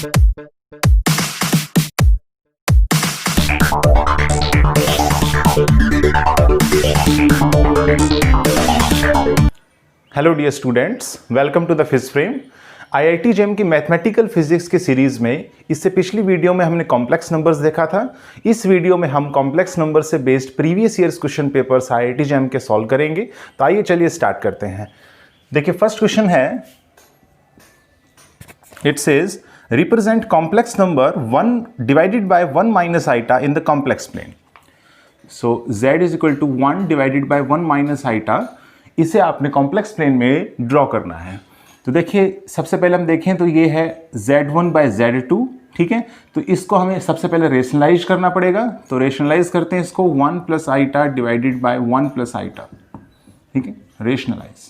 Hello dear students, welcome to the phys frame. IIT JAM की mathematical physics की सीरीज में इससे पिछली वीडियो में हमने कॉम्प्लेक्स नंबर्स देखा था। इस वीडियो में हम कॉम्प्लेक्स नंबर से based previous years question papers IIT JAM के सॉल्व करेंगे। तो आइए चलिए स्टार्ट करते हैं। देखिए फर्स्ट क्वेश्चन है, it says represent complex number 1 divided by 1 minus iota in the complex plane. So z is equal to 1 divided by 1 minus iota, इसे आपने कॉम्प्लेक्स प्लेन में ड्रॉ करना है। तो देखिए सबसे पहले हम देखें तो ये है z1 बाय z2, ठीक है। तो इसको हमें सबसे पहले रेशनलाइज करना पड़ेगा। तो रेशनलाइज करते हैं इसको 1 plus iota divided by 1 plus iota, ठीक है, रेशनलाइज।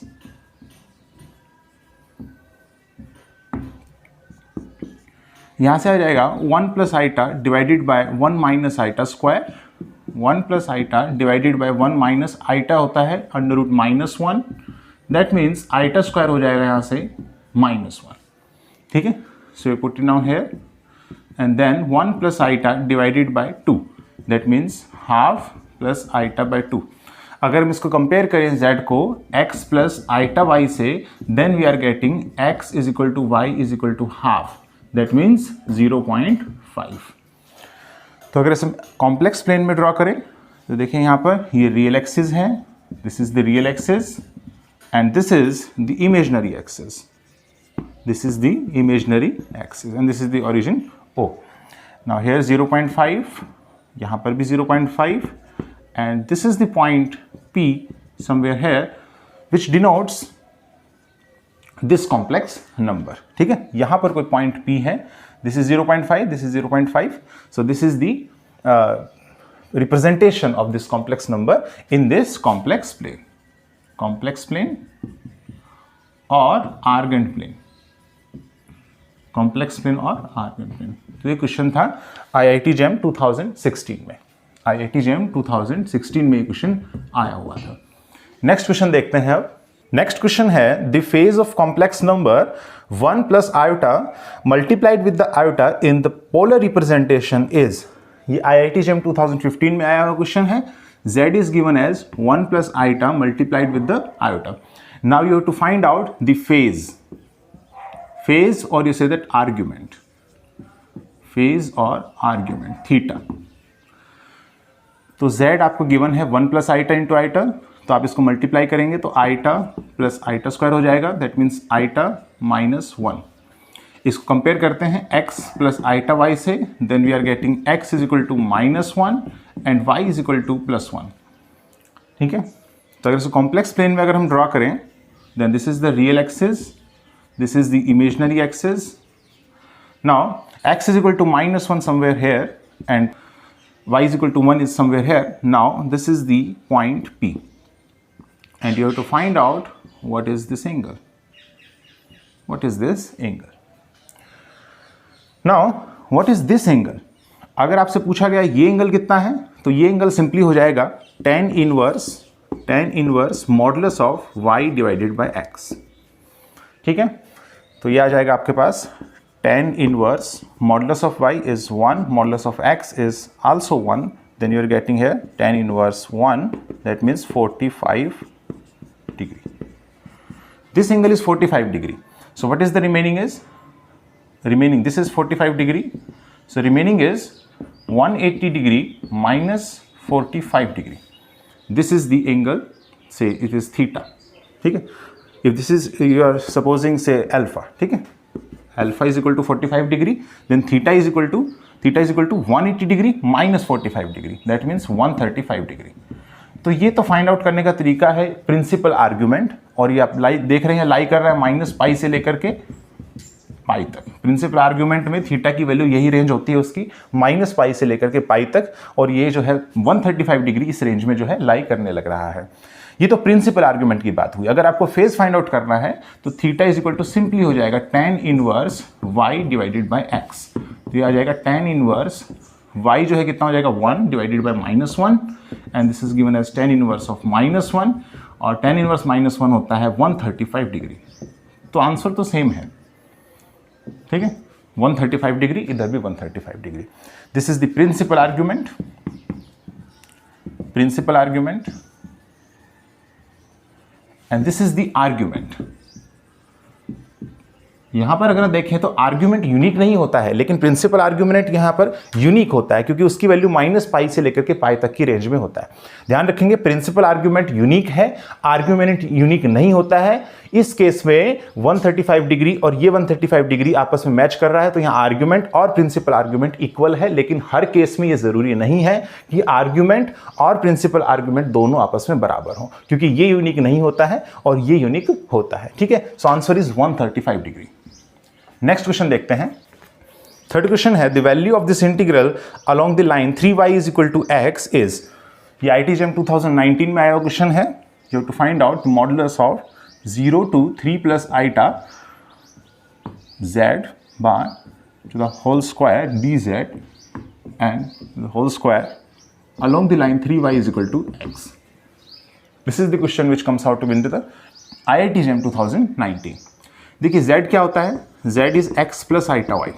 यहां से आ जाएगा 1 plus iota divided by 1 minus iota square. 1 plus iota divided by 1 minus iota होता है under root -1। That means iota square हो जाएगा यहाँ से -1, ठीक है। So you put it down here and then 1 plus iota divided by 2, that means half plus iota bye 2। अगर हम इसको कंपेयर करें z को x प्लस आइटा y से, then we are getting x is equal to y is equal to half, that means 0.5। तो अगर इसे complex plane में ड्रॉ करें तो देखें यहाँ पर ये रियल एक्सिस है, this is the real axis and this is the imaginary axis, this is the imaginary axis and this is the origin O। Now here 0.5, यहाँ पर भी 0.5 and this is the point P somewhere here which denotes this complex number, ठीक है। यहाँ पर कोई point P है, this is 0.5, this is 0.5, so this is the representation of this complex number in this complex plane or argand plane, complex plane or argand plane। तो ये question था IIT JEM 2016 में, IIT JEM 2016 में ये question आया हुआ था। Next question देखते हैं अब। नेक्स्ट क्वेश्चन है, the phase of complex number 1 plus iota multiplied with the iota in the polar representation is. ये IIT JEM 2015 में आया हुआ क्वेश्चन है। z is given as 1 plus iota multiplied with the iota. Now you have to find out the phase or you say that argument, phase or argument theta। तो z आपको given है 1 plus iota into iota, तो आप इसको multiply करेंगे तो iota plus iota square हो जाएगा, दैट मीन्स आइटा -1। इसको कंपेयर करते हैं x प्लस आइटा y से, then we are getting x is equal to -1 and y is equal to +1, ठीक है। तो अगर इसको कॉम्प्लेक्स प्लेन में अगर हम ड्रॉ करें, then this is the real axis, this is the imaginary axis. Now x is equal to -1 somewhere here and y is equal to 1 is somewhere here. Now this is the point P and you have to find out what is this angle. What is this angle? Now what is this angle? अगर आपसे पूछा गया ये angle कितना है, तो ये angle simply हो जाएगा tan inverse modulus of y divided by x, ठीक है। तो ये आ जाएगा आपके पास tan inverse modulus of y is 1, modulus of x is also 1, then you are getting here tan inverse 1, that means 45 degree. This angle is 45 degree. So what is the remaining is? Remaining, this is 45 degree. So remaining is 180 degree minus 45 degree. This is the angle, say it is theta, ठीक है। If this is, you are supposing say alpha, ठीक है। Alpha is equal to 45 degree, then theta is equal to 180 degree minus 45 degree, that means 135 degree। तो ये तो find out करने का तरीका है प्रिंसिपल आर्ग्यूमेंट, और ये आप लाई देख रहे हैं, लाई कर रहा है -π से लेकर के पाई तक। प्रिंसिपल आर्ग्यूमेंट में थीटा की वैल्यू यही रेंज होती है उसकी, -π से लेकर के पाई तक, और ये जो है 135 डिग्री इस रेंज में जो है लाई करने लग रहा है। ये तो प्रिंसिपल आर्ग्यूमेंट की बात हुई। अगर आपको फेज फाइंड आउट करना है तो theta is equal to simply हो जाएगा tan inverse y divided by x। तो ये आ जाएगा tan इनवर्स y जो है कितना हो जाएगा 1 divided by -1 and this is given as tan inverse of -1, और tan इनवर्स -1 होता है 135 डिग्री। तो आंसर तो सेम है, ठीक है। 135 डिग्री, इधर भी 135 degree. This is the principal argument. And this is the argument. यहां पर अगर देखें तो आर्ग्यूमेंट यूनिक नहीं होता है, लेकिन प्रिंसिपल आर्ग्यूमेंट यहां पर यूनिक होता है क्योंकि उसकी वैल्यू -π से लेकर के π तक की रेंज में होता है. ध्यान रखेंगे, प्रिंसिपल आर्ग्यूमेंट यूनिक है, आर्ग्यूमेंट यूनिक नहीं होता है. इस केस में 135 डिग्री और ये 135 डिग्री आपस में मैच कर रहा है, तो यहां आर्ग्यूमेंट और प्रिंसिपल आर्ग्यूमेंट इक्वल है. लेकिन हर केस में ये जरूरी नहीं है कि आर्ग्यूमेंट और प्रिंसिपल आर्ग्यूमेंट दोनों आपस में बराबर हो, क्योंकि ये यूनिक नहीं होता है और ये यूनिक होता है. ठीक है, so answer is 135 degree. Next question देखते हैं. थर्ड क्वेश्चन है, the value of this integral along the line 3y is equal to x is. ये IIT-JEM 2019 में आया क्वेश्चन है. You have to find out the modulus of 0 to 3 plus iota z bar to the whole square dz and the whole square along the line 3y is equal to x. This is the question which comes out to be in the IIT-JEM 2019. देखिए z क्या होता है, z is x plus iota y.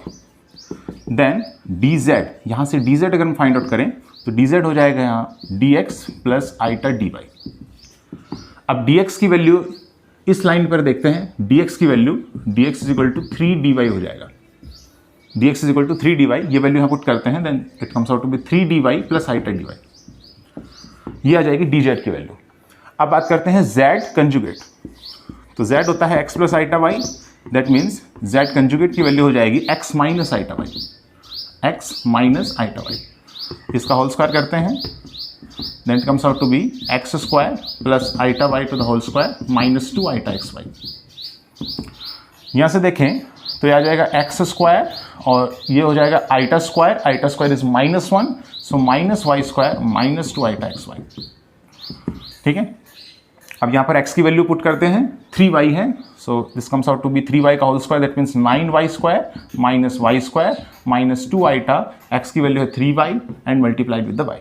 Then dz, यहाँ से dz अगर हम find out करें तो dz हो जाएगा यहाँ dx प्लस आइटा dy. अब dx की वैल्यू इस लाइन पर देखते हैं, dx की value dx is equal to 3dy हो जाएगा. dx is equal to 3dy, ये वैल्यू यहाँ पुट करते हैं, then it comes out to be 3dy plus iota dy. ये आ जाएगी dz की वैल्यू. अब बात करते हैं z कंजुगेट. तो z होता है x plus iota y, that means z conjugate की वैल्यू हो जाएगी x minus iota y. x minus iota y, इसका होल स्क्वायर करते हैं, then it comes out to be x square plus iota y to the whole square minus 2 iota xy. यहाँ से देखें तो ये आ जाएगा x स्क्वायर और ये हो जाएगा iota square is -1, so minus y square minus 2 iota xy. ठीक है, अब यहाँ पर x की वैल्यू पुट करते हैं, 3y है, so this comes out to be 3y का whole square, that means 9y square minus y square minus 2 iota. x की वैल्यू है 3y and multiplied with the y.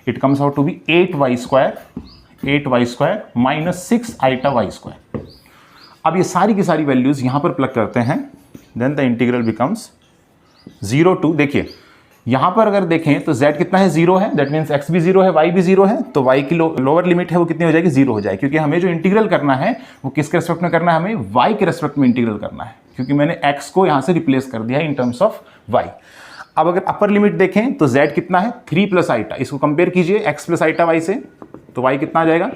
It comes out to be 8y square minus 6 iota y square. अब ये सारी की सारी values यहाँ पर plug करते हैं, then the integral becomes 0 to, देखिए यहाँ पर अगर देखें तो z कितना है, 0 है, दैट मीन्स x भी 0 है, y भी 0 है, तो y की लोअर लिमिट है वो कितनी हो जाएगी, 0 हो जाएगी. क्योंकि हमें जो इंटीग्रल करना है वो किसके रेस्पेक्ट में करना है, हमें y के रेस्पेक्ट में इंटीग्रल करना है, क्योंकि मैंने x को यहाँ से रिप्लेस कर दिया है इन टर्म्स ऑफ y. अब अगर अपर लिमिट देखें तो z कितना है, 3 प्लस आइटा. इसको कंपेयर कीजिए x प्लस आइटा y से, तो y कितना आ जाएगा,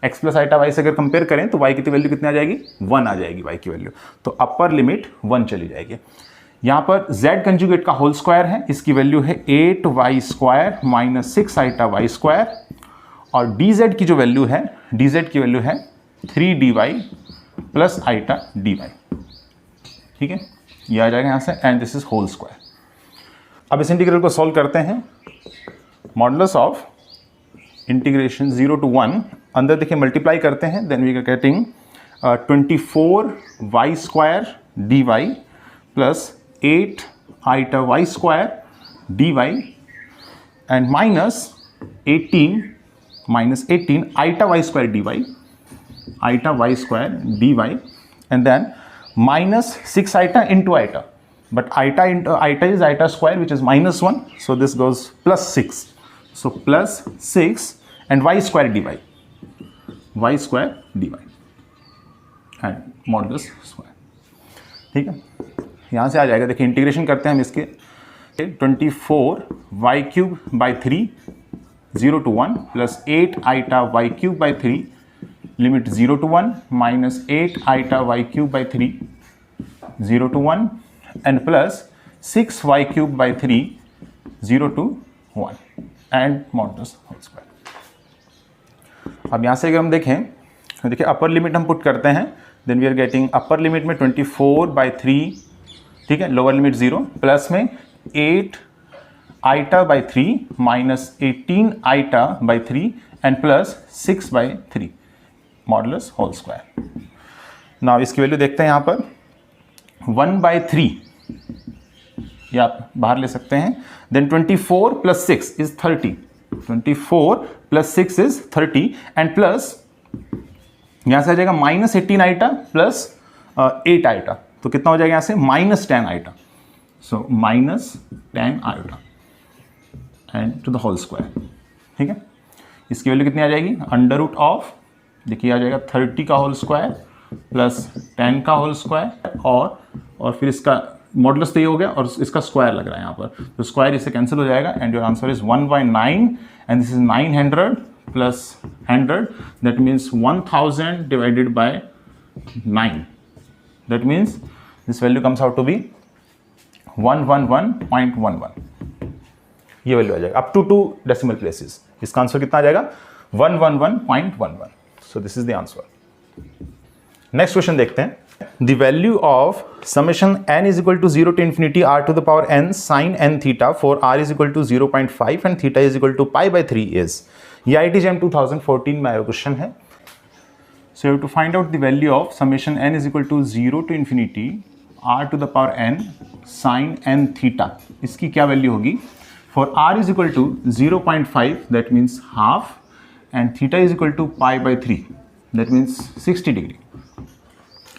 x प्लस आइटा y से अगर कंपेयर करें तो y की वैल्यू कितनी आ जाएगी, 1 आ जाएगी y की वैल्यू. तो अपर लिमिट 1 चली जाएगी. यहाँ पर z कंजुगेट का होल स्क्वायर है, इसकी वैल्यू है 8y square minus 6 iota y square, और dz की जो वैल्यू है, dz की वैल्यू है 3dy प्लस आइटा dy. ठीक है, ये आ जाएगा यहाँ से, and this is whole square. अब इस इंटीग्रल को सॉल्व करते हैं. मॉडुलस ऑफ इंटीग्रेशन 0 to 1, अंदर देखिए मल्टीप्लाई करते हैं, then we are getting 24y square dy plus 8 iota y square dy and minus 18 iota y square dy and then minus 6 iota into iota, but iota into iota is iota square, which is -1, so this goes plus 6, so plus 6 and y square dy and modulus square. ठीक है, यहाँ से आ जाएगा, देखिए integration करते हैं हम इसके, 24y³ by 3 0 to 1 plus 8 iota y³ by 3 limit 0 to 1 minus 8 iota y³ by 3 0 to 1 and plus 6y³ by 3 0 to 1 and modulus whole square. अब यहाँ से अगर हम देखें, देखिए अपर लिमिट हम पुट करते हैं, then we are getting upper limit में 24/3, ठीक है, लोअर लिमिट 0, प्लस में 8 iota by 3 minus 18 iota by 3 and plus 6/3 modulus whole square. Now इसकी वैल्यू देखते हैं यहाँ पर 1/3, ये आप बाहर ले सकते हैं. Then 24 + 6 is 30, 24 + 6 is 30 and plus यहाँ से आ जाएगा -18 आइटा प्लस 8 आइटा, तो कितना हो जाएगा यहाँ से -10 iota, so -10 iota and to the whole square. ठीक है, इसकी वैल्यू कितनी आ जाएगी, अंडर रूट ऑफ, देखिए आ जाएगा 30 का होल स्क्वायर प्लस 10 का होल स्क्वायर और फिर इसका मॉडुलस तो ये हो गया और इसका स्क्वायर लग रहा है यहाँ पर, तो स्क्वायर इससे कैंसिल हो जाएगा and your answer is 1/9 and this is 900 plus 100 that means 1000 divided by 9, that means this value comes out to be 111.11, ये वैल्यू आ जाएगा अप टू 2 डेसिमल प्लेसेस। इसका आंसर कितना आ जाएगा 111.11। So this is the answer. Next question देखते हैं। The value of summation n is equal to 0 to infinity r to the power n sin n theta for r is equal to 0.5 and theta is equal to π/3 is, ये IIT JAM 2014 में आया question है। So you have to find out the value of summation n is equal to 0 to infinity r to the power n sin n theta, इसकी क्या value होगी for r is equal to 0.5 that means half and theta is equal to π/3 that means 60 degree.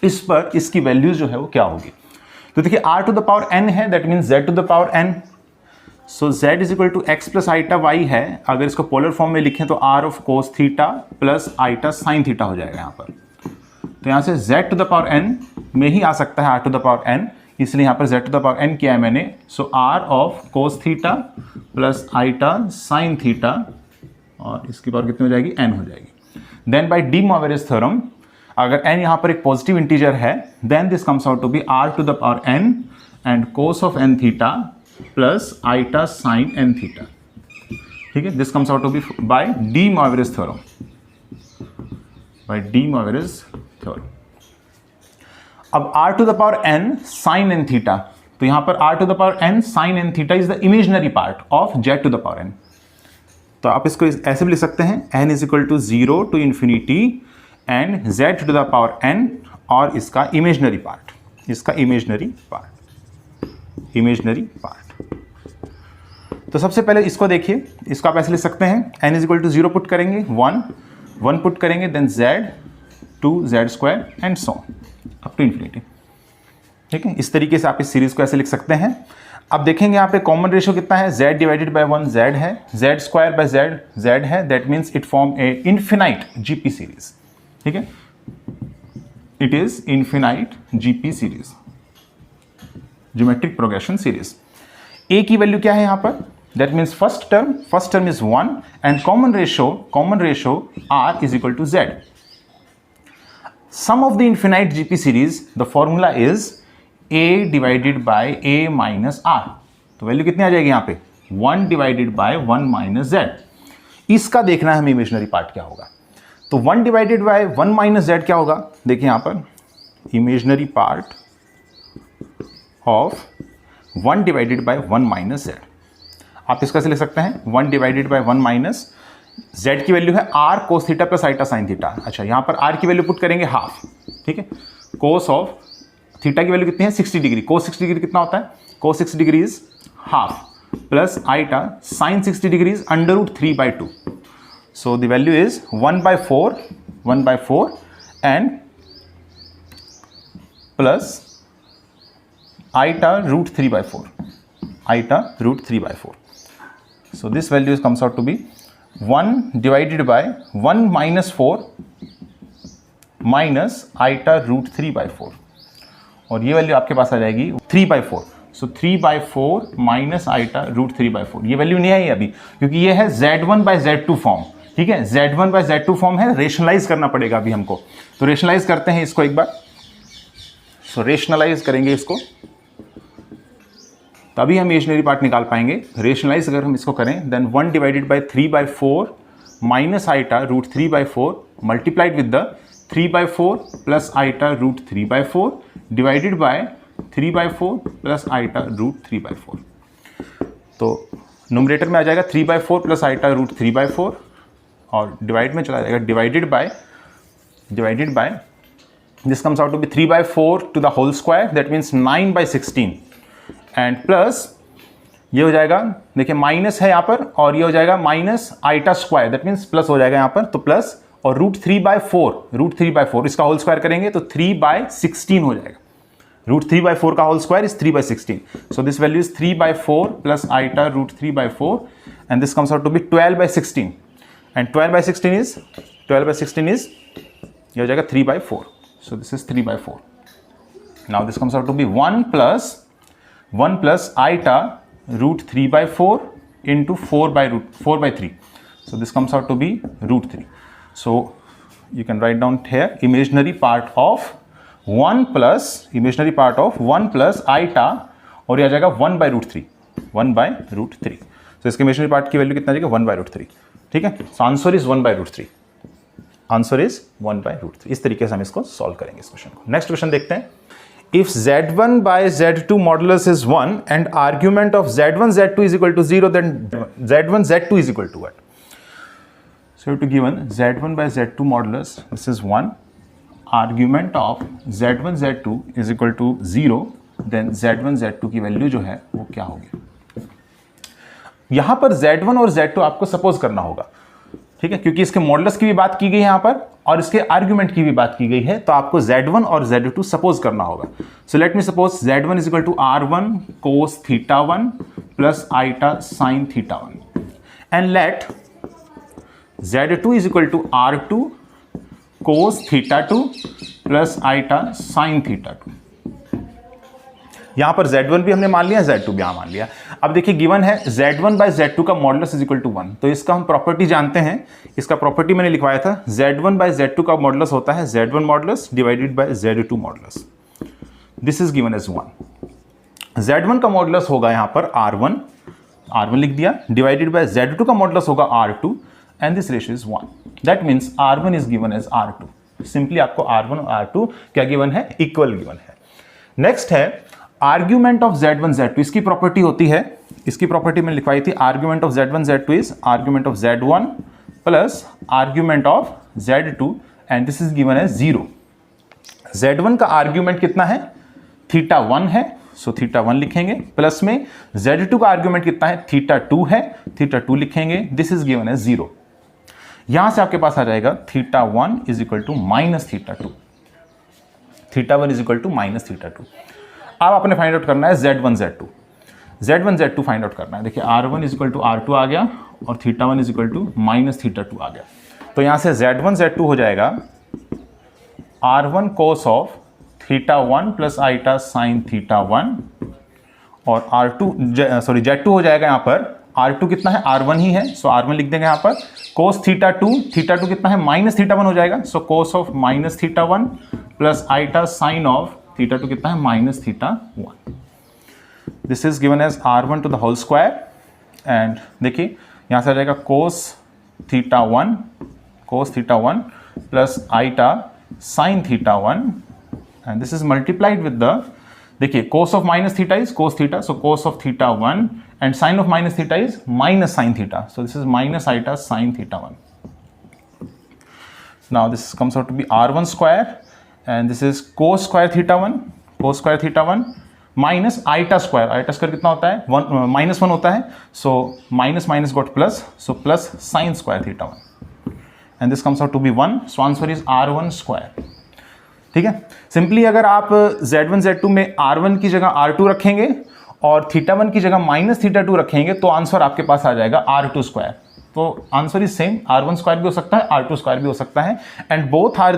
इस पर इसकी value जो है वो क्या होगी, तो देखिए r to the power n है that means z to the power n, so z is equal to x plus iota y है। अगर इसको पोलर फॉर्म में लिखें तो r of cos theta plus iota sine theta हो जाएगा यहाँ पर, तो यहाँ से z to the power n में ही आ सकता है r to the power n, इसलिए यहाँ पर z to the power n किया है मैंने, so r of cos theta plus iota sine theta और इसकी पावर कितनी हो जाएगी n हो जाएगी। Then by de Moivre's theorem अगर n यहाँ पर एक पॉजिटिव इंटीजर है then this comes out to be r to the power n and cos of n theta plus iota sine n theta. ठीक है, this comes out to be by de Moivre's theorem, by de Moivre's theorem. अब r to the power n sine n theta, तो यहाँ पर r to the power n sine n theta is the imaginary part of z to the power n, तो आप इसको ऐसे भी लिख सकते हैं n is equal to 0 to infinity and z to the power n और इसका इमेजिनरी पार्ट, इसका इमेजिनरी पार्ट। तो सबसे पहले इसको देखिए, इसको आप ऐसे लिख सकते हैं n is equal to 0 put करेंगे 1 पुट करेंगे then z to z square and so up to infinity. ठीक है, इस तरीके से आप इस सीरीज को ऐसे लिख सकते हैं। अब देखेंगे यहाँ पे कॉमन रेशियो कितना है, z डिवाइडेड बाय 1 z है, z स्क्वायर बाय z है, that means it form a infinite GP series. ठीक है, it is infinite GP series, geometric progression series. a की वैल्यू क्या है यहाँ पर, that means first term is 1 and common ratio r is equal to z। Sum of the infinite GP series the formula is a divided by a minus r, तो value कितनी आ जाएगी यहाँ पे 1 डिवाइडेड बाय 1 माइनस z। इसका देखना है हमें imaginary part क्या होगा, तो 1 डिवाइडेड बाय 1 माइनस z क्या होगा, देखिए यहाँ पर imaginary part of 1 divided by 1 minus z। आप इसका से लिख सकते हैं 1 डिवाइडेड बाय 1 माइनस z की वैल्यू है r cos theta plus iota sine theta. अच्छा, यहाँ पर r की वैल्यू पुट करेंगे हाफ। ठीक है, कोस ऑफ थीटा की वैल्यू कितनी है 60 डिग्री, कोस 60 डिग्री कितना होता है, cos 60 degree is half plus iota sine 60 degree is under root 3/2, so the value is 1/4 and plus iota root 3/4, so this value comes out to be 1 divided by 1 minus 4 minus iota root 3/4 और ये value आपके पास आ जाएगी 3/4, सो 3/4 minus iota root 3/4। ये value नहीं आई अभी क्योंकि ये है z1/z2 फॉर्म। ठीक है, z1/z2 फॉर्म है, रेशनलाइज करना पड़ेगा अभी हमको, तो रेशनलाइज करते हैं इसको एक बार। सो रेशनलाइज करेंगे इसको तभी हम इमेजिनरी पार्ट निकाल पाएंगे। रेशनलाइज अगर हम इसको करें then 1 divided by 3/4 minus iota root 3/4 multiplied with the 3/4 plus iota root 3/4 divided by 3/4 plus iota root 3/4। तो न्यूमरेटर में आ जाएगा 3/4 प्लस आइटा रूट 3/4 और डिवाइड में चला जाएगा divided by this comes out to be 3/4 to the whole square that means 9/16 and plus ये हो जाएगा, देखिए माइनस है यहाँ पर और ये हो जाएगा minus iota square that means plus हो जाएगा यहाँ पर, तो प्लस और रूट 3/4 इसका होल स्क्वायर करेंगे तो 3/16 हो जाएगा, √3/4 का whole square is 3/16. So this value is 3/4 plus iota √3/4 and this comes out to be 12/16. And 12/16 is ये हो जाएगा 3/4. So this is 3/4. Now this comes out to be 1 plus iota √3/4 into 4/3. So this comes out to be √3. So you can write down here imaginary part of 1 plus iota और यह आ जाएगा 1/√3. So इसके imaginary part की value कितना आ जाएगा 1/√3. ठीक है. So answer is 1/√3. इस तरीके से हम इसको सॉल्व करेंगे इस क्वेश्चन को. नेक्स्ट क्वेश्चन देखते हैं. If Z1/Z2 modulus is 1 and argument of Z1/Z2 is equal to 0, then Z1/Z2 is equal to what? So you have to given Z1/Z2 modulus, this is 1, argument of Z1/Z2 is equal to 0, then Z1/Z2 की value जो है वो क्या होगी. यहां पर Z1 और Z2 आपको सपोज करना होगा. ठीक है, क्योंकि इसके मॉडुलस की भी बात की गई है यहां पर और इसके आर्ग्यूमेंट की भी बात की गई है, तो आपको Z1 और Z2 सपोज करना होगा. So let me suppose Z1 is equal to R1 cos θ1 plus iota sin θ1 and let Z2 is equal to R2 cos θ2 plus iota sin θ2. यहां पर Z1 भी हमने मान लिया, Z2 भी यहां मान लिया. अब देखिए गिवन है Z1/Z2 का मॉडुलस इज इक्वल टू 1, तो इसका हम प्रॉपर्टी जानते हैं. इसका प्रॉपर्टी मैंने लिखवाया था. Z1/Z2 का मॉडुलस होता है Z1 modulus divided by Z2 modulus. This is given as 1. Z1 का मॉडुलस होगा यहां पर R1 लिख दिया, डिवाइडेड बाय Z2 का मॉडुलस होगा R2 and this ratio is 1. That means R1 is given as R2. Simply आपको R1 और R2 क्या गिवन है, इक्वल गिवन है. नेक्स्ट है आर्ग्यूमेंट ऑफ Z1/Z2. इसकी प्रॉपर्टी होती है, इसकी प्रॉपर्टी मैंने लिखवाई थी. Argument of Z1/Z2 is argument of Z1 plus argument of Z2 and this is given as 0. Z1 का आर्ग्यूमेंट कितना है, θ1 है, सो θ1 लिखेंगे. प्लस में Z2 का आर्ग्यूमेंट कितना है, θ2 है, θ2 लिखेंगे. This is given as 0. यहां से आपके पास आ जाएगा θ1 is equal to minus θ2. θ1 is equal to minus θ2. अब आपने फाइंड आउट करना है Z1/Z2 फाइंड आउट करना है. देखिए R1 is equal to R2 आ गया और θ1 इज इक्वल टू माइनस θ2 आ गया. तो यहां से Z1/Z2 हो जाएगा R1 cos of θ1 plus iota sin θ1 और Z2 हो जाएगा यहां पर R2 कितना है, R1 ही है, सो R1 लिख देंगे यहां पर. cos θ2 कितना है, माइनस θ1 हो जाएगा, so cos of minus θ1 plus iota sin of θ2 कितना है, minus θ1. This is given as R1 to the whole square and देखिए यहां से आ जाएगा cos θ1 plus iota sin θ1 and this is multiplied with the, देखिए cos of minus theta is cos theta, so cos of θ1 and sin of minus theta is minus sin theta, so this is minus iota sin θ1. Now this comes out to be R1 square and this is cos square θ1 minus iota square कितना होता है, -1 होता है, so minus got plus, so plus sin square θ1 and this comes out to be 1, so answer is R1 square. ठीक है. Simply अगर आप Z1/Z2 में R1 की जगह R2 रखेंगे और θ1 की जगह माइनस θ2 रखेंगे तो आंसर आपके पास आ जाएगा R2 स्क्वायर. तो answer is same, R1 square भी हो सकता है, R2 स्क्वायर भी हो सकता है and both are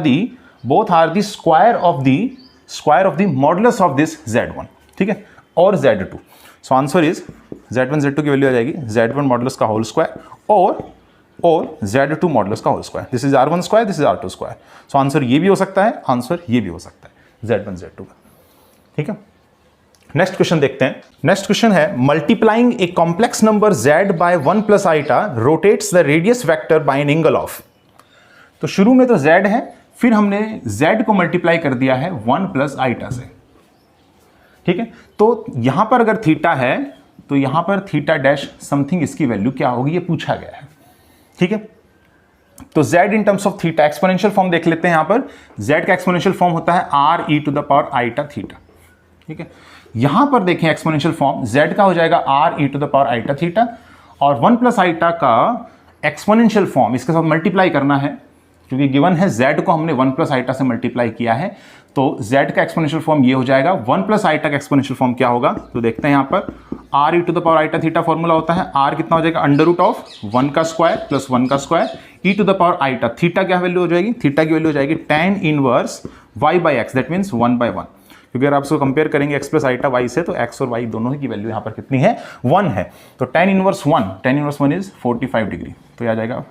the square of the modulus of this Z1. ठीक है, और Z2. So answer is Z1/Z2 की वैल्यू आ जाएगी Z1 मॉडुलस का होल स्क्वायर और Z2 मॉडुलस का whole square. This is R1 square, this is R2 square. So answer ये भी हो सकता है, आंसर ये भी हो सकता है Z1/Z2 का. ठीक है. नेक्स्ट क्वेश्चन देखते हैं. नेक्स्ट क्वेश्चन है multiplying a complex number Z by 1 plus iota rotates the radius vector by an angle of. तो शुरू में तो Z है, फिर हमने Z को मल्टीप्लाई कर दिया है 1 प्लस आइटा से. ठीक है, तो यहां पर अगर थीटा है तो यहां पर थीटा डैश समथिंग इसकी वैल्यू क्या होगी ये पूछा गया है. ठीक है, तो Z in terms of theta exponential form देख लेते हैं. यहां पर Z का एक्सपोनेंशियल फॉर्म होता है RE to the power iota theta. ठीक है, यहां पर देखें एक्सपोनेंशियल फॉर्म Z का हो जाएगा RE to the power iota theta और 1 प्लस आइटा का एक्सपोनेंशियल फॉर्म इसके साथ मल्टीप्लाई करना है क्योंकि गिवन है Z को हमने 1 प्लस आइटा से मल्टीप्लाई किया है, तो z का एक्सपोनेंशियल फॉर्म ये हो जाएगा, 1 प्लस आईटा का एक्सपोनेंशियल फॉर्म क्या होगा, तो देखते हैं यहाँ पर r e to the power iota theta formula होता है, r कितना हो जाएगा अंडर रूट ऑफ 1 का स्क्वायर प्लस 1 का square e to the power iota, theta क्या वैल्यू हो जाएगी, थीटा की वैल्यू हो जाएगी tan inverse y by x, दैट मीन्स 1/1, क्योंकि अगर आप इसको कंपेयर करेंगे x प्लस आईटा y से तो x और y दोनों की वैल्यू यहाँ पर कितनी है, 1 है। तो tan इनवर्स 1 इज 45 डिग्री, तो यह आ जाएगा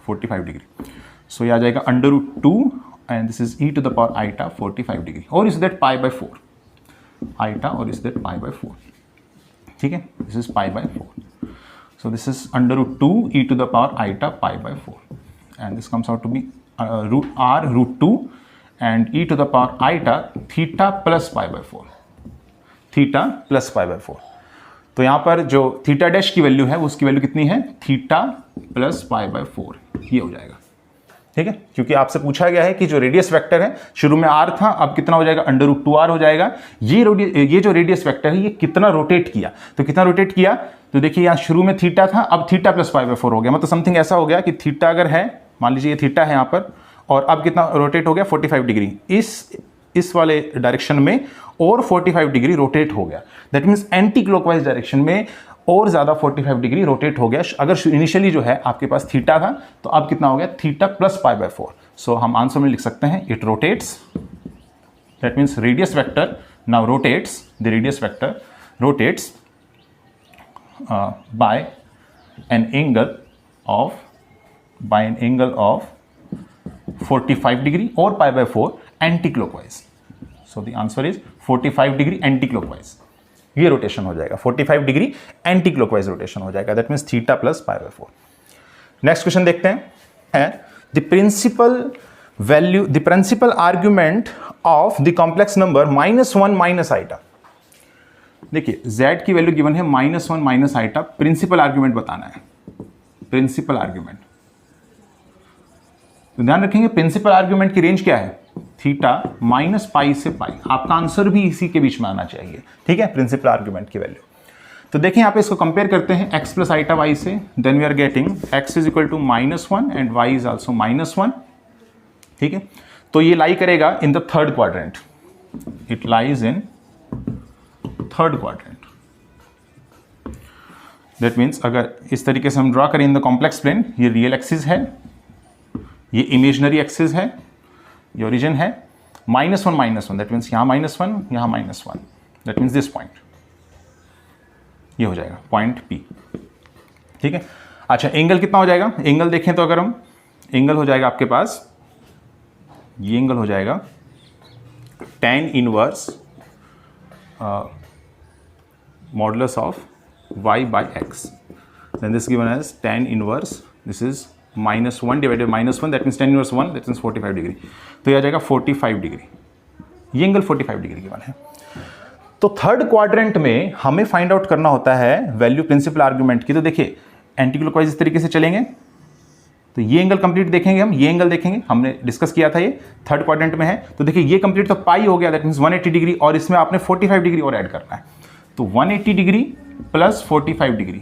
45 डिग्री, सो ये आ जाएगा under root 2 and this is e to the power iota 45 degree, or is that pi by 4 iota, or is that pi by 4, ठीक है, this is pi by 4, so this is under root 2 e to the power iota pi by 4, and this comes out to be root 2 and e to the power iota theta plus pi by 4, theta plus pi by 4। तो यहाँ पर जो theta dash की value है उसकी value कितनी है, theta plus pi by 4, ये हो जाएगा, ठीक है, क्योंकि आपसे पूछा गया है कि जो रेडियस वेक्टर है शुरू में r था, अब कितना हो जाएगा, अंडर रूट 2r हो जाएगा। ये जो रेडियस वेक्टर है ये कितना रोटेट किया, तो कितना रोटेट किया, तो देखिए यहाँ शुरू में थीटा था, अब थीटा प्लस पाई बाय 4 हो गया, मतलब समथिंग ऐसा हो गया कि थीटा अगर है, मान लीजिए ये थीटा है यहाँ पर, और अब कितना रोटेट हो गया 45 डिग्री इस वाले डायरेक्शन में, और 45 डिग्री रोटेट हो गया, that means anti clockwise direction में और ज़्यादा 45 डिग्री रोटेट हो गया। अगर इनिशियली जो है आपके पास थीटा था तो अब कितना हो गया, theta plus pi by 4, so हम आंसर में लिख सकते हैं it rotates, that means radius vector now rotates, the radius vector rotates by an angle of 45 degree और pi by 4 anti clockwise, so the answer is 45 degree anti clockwise, ये rotation हो जाएगा, 45 degree anti clockwise rotation हो जाएगा, that means theta plus pi by 4। Next question देखते हैं, the principal argument of the complex number -1 minus iota. देखिए z की value given है -1 माइनस आईटा, प्रिंसिपल आर्ग्यूमेंट बताना है, प्रिंसिपल आर्ग्यूमेंट, तो ध्यान रखेंगे प्रिंसिपल आर्ग्यूमेंट की रेंज क्या है, थीटा माइनस पाई से पाई, आपका आंसर भी इसी के बीच में आना चाहिए, ठीक है, प्रिंसिपल आर्ग्यूमेंट की वैल्यू। तो देखिए यहाँ पे इसको कंपेयर करते हैं x प्लस आईटा वाई से, then we are getting x is equal to -1 and y is also -1, ठीक है, तो ये लाई करेगा in the third quadrant, it lies in third quadrant, that means अगर इस तरीके से हम ड्रॉ करें इन द कॉम्प्लेक्स प्लेन, ये रियल एक्सिस है, ये इमेजनरी एक्सिस है, ये ओरिजिन है, -1 दैट मीन्स यहाँ -1 यहाँ -1, दैट मीन्स दिस पॉइंट, ये हो जाएगा पॉइंट P, ठीक है। अच्छा एंगल कितना हो जाएगा, एंगल देखें तो अगर हम एंगल हो जाएगा आपके पास, ये एंगल हो जाएगा tan inverse modulus of y by x, then this given as tan inverse, this is -1 divided -1, that means tan inverse 1, that means 45 degree, तो ये आ जाएगा 45 डिग्री, ये एंगल 45 डिग्री की वन है। तो थर्ड क्वाड्रेंट में हमें फाइंड आउट करना होता है वैल्यू प्रिंसिपल आर्ग्यूमेंट की, तो देखिए एंटी क्लॉकवाइज इस तरीके से चलेंगे, तो ये एंगल कंप्लीट देखेंगे हम, ये एंगल देखेंगे, हमने डिस्कस किया था, ये थर्ड क्वाड्रेंट में है, तो देखिए ये कंप्लीट तो पाई हो गया, दैट मीन्स 180 डिग्री, और इसमें आपने 45 डिग्री और ऐड करना है, तो 180 डिग्री प्लस 45 डिग्री,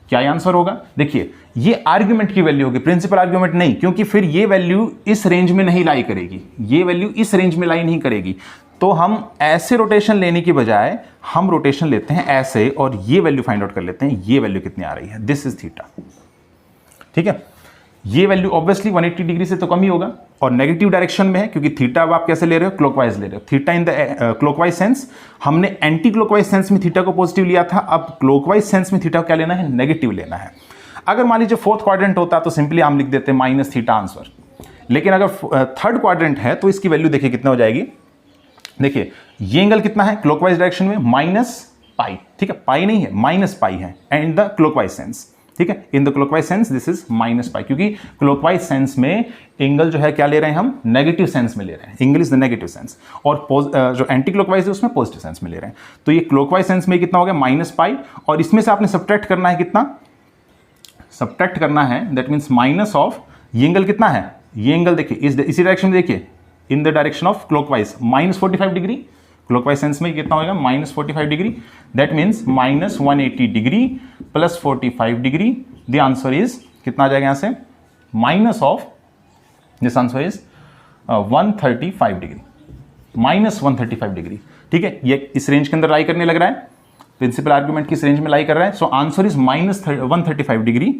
क्या आंसर होगा, देखिए ये आर्ग्यूमेंट की वैल्यू होगी, प्रिंसिपल आर्ग्यूमेंट नहीं, क्योंकि फिर ये वैल्यू इस रेंज में नहीं लाई करेगी, ये वैल्यू इस रेंज में लाई नहीं करेगी, तो हम ऐसे रोटेशन लेने की बजाय हम रोटेशन लेते हैं ऐसे, और ये वैल्यू फाइंड आउट कर लेते हैं, ये वैल्यू कितनी आ रही है, दिस इज थीटा, ठीक है, ये वैल्यू ऑब्वियसली 180 डिग्री से तो कम ही होगा, और नेगेटिव डायरेक्शन में है, क्योंकि थीटा अब आप कैसे ले रहे हो, क्लॉकवाइज ले रहे हो, theta in the clockwise sense, हमने एंटी क्लॉकवाइज सेंस में थीटा को पॉजिटिव लिया था, अब क्लॉकवाइज सेंस में थीटा को क्या लेना है, नेगेटिव लेना है। अगर मान लीजिए फोर्थ क्वाड्रेंट होता तो सिंपली हम लिख देते माइनस थीटा आंसर, लेकिन अगर थर्ड क्वाड्रेंट है तो इसकी वैल्यू देखिए कितना हो जाएगी, देखिए ये एंगल कितना है क्लॉकवाइज डायरेक्शन में, माइनस पाई, ठीक है, पाई नहीं है माइनस पाई है, and in the clockwise sense, ठीक है, in the clockwise sense this is minus pi, क्योंकि क्लॉकवाइज सेंस में एंगल जो है क्या ले रहे हैं हम, नेगेटिव सेंस में ले रहे हैं, angle is the negative sense, और जो एंटी क्लॉकवाइज है उसमें पॉजिटिव सेंस में ले रहे हैं, तो ये क्लॉकवाइज सेंस में कितना हो गया माइनस पाई, और इसमें से आपने सब्ट्रैक्ट करना है, कितना सब्ट्रैक्ट करना है, दैट मीन्स माइनस ऑफ, ये एंगल कितना है, ये एंगल देखिए इसी डायरेक्शन में, देखिए in the direction of clockwise -45 degree, clockwise sense में कितना होगा -45 degree, that means -180 degree plus 45 degree, the answer is कितना आ जाएगा यहाँ से, minus of, this answer is 135 degree, -135 degree. ठीक है, ये इस रेंज के अंदर लाई करने लग रहा है, प्रिंसिपल आर्ग्यूमेंट किस रेंज में लाई कर रहा है। So answer is -135 degree,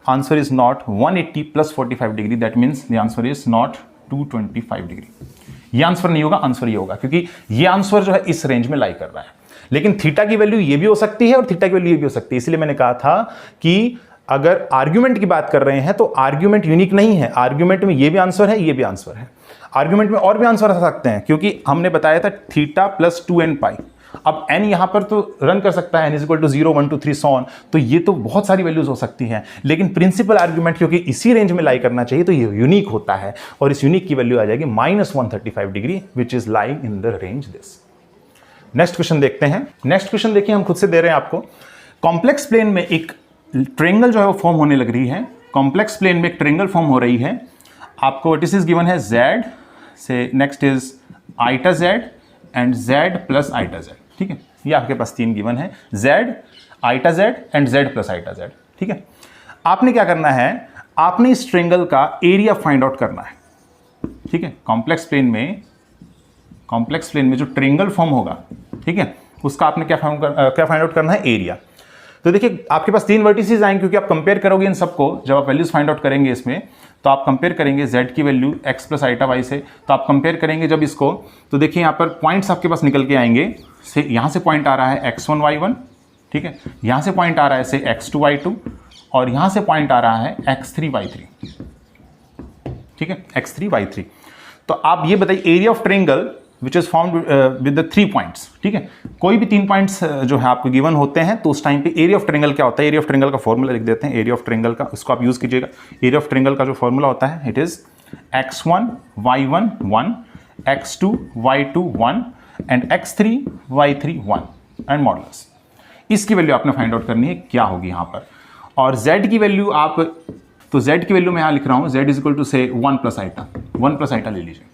answer is not 180 + 45 degree, that means the answer is not 225 degree. ये आंसर नहीं होगा, आंसर ये होगा, क्योंकि ये आंसर जो है इस रेंज में लाई कर रहा है। लेकिन थीटा की वैल्यू ये भी हो सकती है और थीटा की वैल्यू ये भी हो सकती है। इसलिए मैंने कहा था कि अगर आर्ग्यूमेंट की बात कर रहे हैं तो आर्ग्यूमेंट यूनिक नहीं है, आर्ग्यूमेंट में ये भी आंसर है, ये भी आंसर है, आर्ग्यूमेंट में और भी आंसर आ सकते हैं, क्योंकि हमने बताया था थीटा + 2n पाई। अब n यहां पर तो रन कर सकता है, n = 0 1 2 3 सो ऑन, तो ये तो बहुत सारी वैल्यूज हो सकती हैं। लेकिन प्रिंसिपल आर्ग्यूमेंट क्योंकि इसी रेंज में लाई करना चाहिए तो ये यूनिक होता है, और इस यूनिक की वैल्यू आ जाएगी -135 degree, which is lying in the range this. Next question देखते हैं। नेक्स्ट क्वेश्चन देखिए, हम खुद से दे रहे हैं आपको। कॉम्प्लेक्स प्लेन में एक ट्रायंगल जो है वो फॉर्म होने लग रही है। कॉम्प्लेक्स प्लेन में एक ट्रायंगल फॉर्म हो रही है। आपको वर्टिसेस गिवन है z से, next is iota z and z + iota z। ठीक है, ये आपके पास 3 गिवन है, z, iota z and z + iota z। ठीक है, आपने क्या करना है, आपने इस ट्रायंगल का एरिया फाइंड आउट करना है। ठीक है, कॉम्प्लेक्स प्लेन में जो ट्रायंगल फॉर्म होगा, ठीक है, उसका आपने क्या फाइंड आउट करना है, एरिया। तो देखिए आपके पास 3 वर्टिसेस आएंगे, क्योंकि आप कंपेयर करोगे इन सबको, जब आप वैल्यूज फाइंड आउट करेंगे इसमें, तो आप कंपेयर करेंगे z की वैल्यू x + आइटा y से। तो आप कंपेयर करेंगे जब इसको, तो देखिए यहाँ पर पॉइंट्स आपके पास निकल के आएंगे। से यहाँ से पॉइंट आ रहा है x1 y1, ठीक है, यहाँ से पॉइंट आ रहा है से x2 y2, और यहाँ से पॉइंट आ रहा है x3 y3। ठीक है, x3 y3। तो आप ये बताइए area of triangle which is formed with the 3 points. ठीक है, कोई भी 3 पॉइंट्स जो है आपको गिवन होते हैं, तो उस टाइम पे एरिया ऑफ ट्रायंगल क्या होता है, एरिया ऑफ ट्रायंगल का फॉर्मूला लिख देते हैं। एरिया ऑफ ट्रायंगल का, उसको आप यूज कीजिएगा। एरिया ऑफ ट्रायंगल का जो फॉर्मूला होता है, it is x1 y1 1, x2 y2 1 and x3 y3 1 and modulus. इसकी वैल्यू आपने फाइंड आउट करनी है क्या होगी यहाँ पर। और z की वैल्यू आप, तो z की वैल्यू मैं यहाँ लिख रहा हूँ, z = से 1 + आइटा, 1 + आइटा ले लीजिए।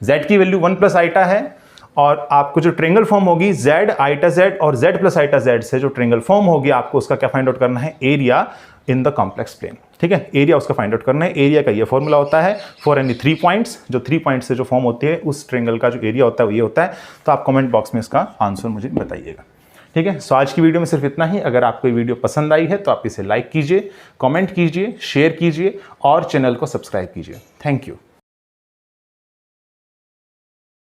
z की वैल्यू 1 + आइटा है, और आपको जो ट्रायंगल फॉर्म होगी z आइटा z और z + आइटा z से जो ट्रायंगल फॉर्म होगी, आपको उसका क्या फाइंड आउट करना है, area in the complex plane. ठीक है, एरिया उसका फाइंड आउट करना है। एरिया का ये फॉर्मूला होता है फॉर एनी 3 पॉइंट्स, जो 3 पॉइंट्स से जो फॉर्म होती है उस ट्रायंगल का जो एरिया होता है वो ये होता है। तो आप कमेंट बॉक्स में इसका आंसर मुझे बताइएगा। ठीक है, सो आज की वीडियो में सिर्फ इतना ही। अगर आपको ये वीडियो पसंद आई है तो आप इसे लाइक कीजिए, कमेंट कीजिए, शेयर कीजिए और चैनल को सब्सक्राइब कीजिए। Thank you.